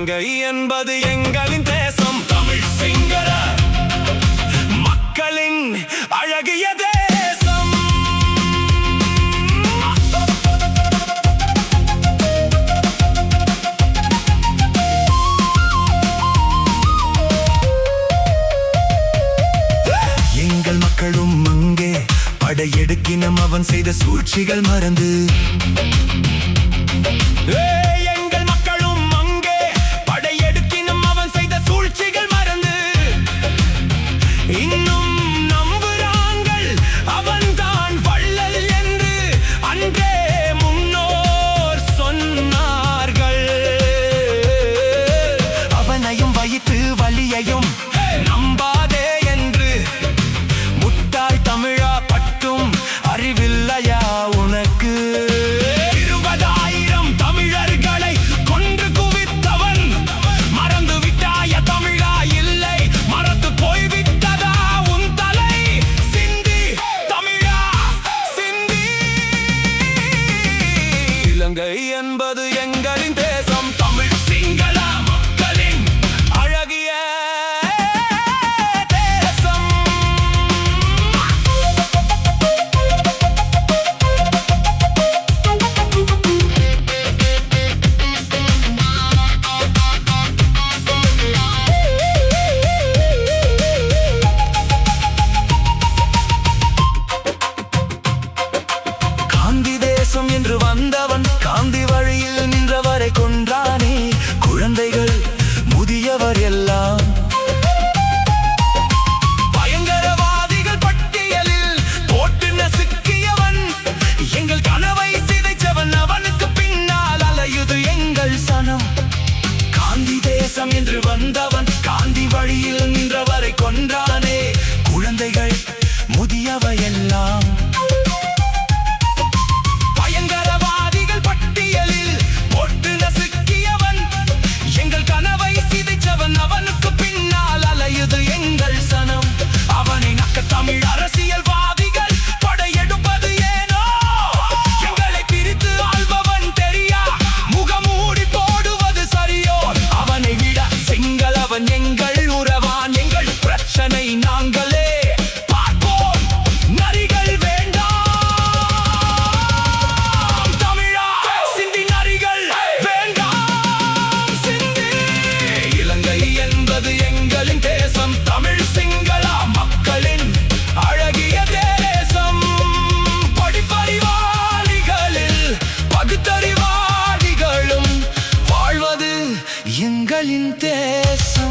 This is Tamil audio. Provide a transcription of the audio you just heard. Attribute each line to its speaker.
Speaker 1: இலங்கை என்பது எங்களின் தேசம், தமிழ் சிங்கள மக்களின் அழகிய தேசம். எங்கள் மக்களும் அங்கே படையெடுக்கினம், அவன் செய்த சூழ்ச்சிகள் மறந்து. எங்கள் மக்களும் அங்கே படையெடுக்கினம், அவன் செய்த சூழ்ச்சிகள் மறந்து. இன்னும் நம்புறாங்கள் அவன்தான் வள்ளல் என்று அன்றே முன்னோர் சொன்னார்கள். அவனையும் வைத்து வலியையும் நம்பாதே என்று முட்டாள் தமிழா பட்டும் அறிவில்லையா உனக்கு? 20,000 தமிழர்களை கொன்று குவித்தவன் மறந்து விட்டாய தமிழா? இல்லை, மறந்து போய்விட்டதா உன் தலை? சிந்தி தமிழா சிந்தி. இலங்கை என்பது எங்களின் தேசம், தமிழ் சிங்கள மக்களின் அழகிய தேசம். காந்தி தேசம் என்று வந்தவன் காந்தி வழியில் நின்றவரை கொன்றானே. குழந்தைகள் முதியவர் எல்லாம் பயங்கரவாதிகள் பட்டியலில் போட்டு நசுக்கியவன். எங்கள் கனவை சிதைச்சவன், அவனுக்கு பின்னால் அலையுது எங்கள் சனம். காந்தி தேசம் என்று வந்தவன் காந்தி வழியில் நின்றவரை கொன்றானே. குழந்தைகள் முதியவை எல்லாம் பயங்கரவாதிகள் பட்டியலில் போட்டு நசுக்கியவன். எங்கள் கனவை சிதைச்சவன், அவனுக்கு பின்னால் அலையுது எங்கள் சனம். அவனை நக்க தமிழ் அரசியல்வாதிகள் படையெடுப்பது ஏனோ? எங்களை பிரித்து ஆள்பவன் தெரியா, முகமூடி போடுவது சரியோ? அவனை விட சிங்களவன் எங்கள் உறவான், எங்கள் பிரச்சனை நாங்களே பார்ப்போம், நரிகள் வேண்டாம். தமிழா சிந்தி, நரிகள் வேண்டாம் சிந்தி. இலங்கை என்பது எங்களின் தேசம், தமிழ் சிங்கள மக்களின் அழகிய தேசம். படிப்பறிவாளிகளில் பகுத்தறிவாளிகளும் வாழ்வது எங்களின் தேசம்.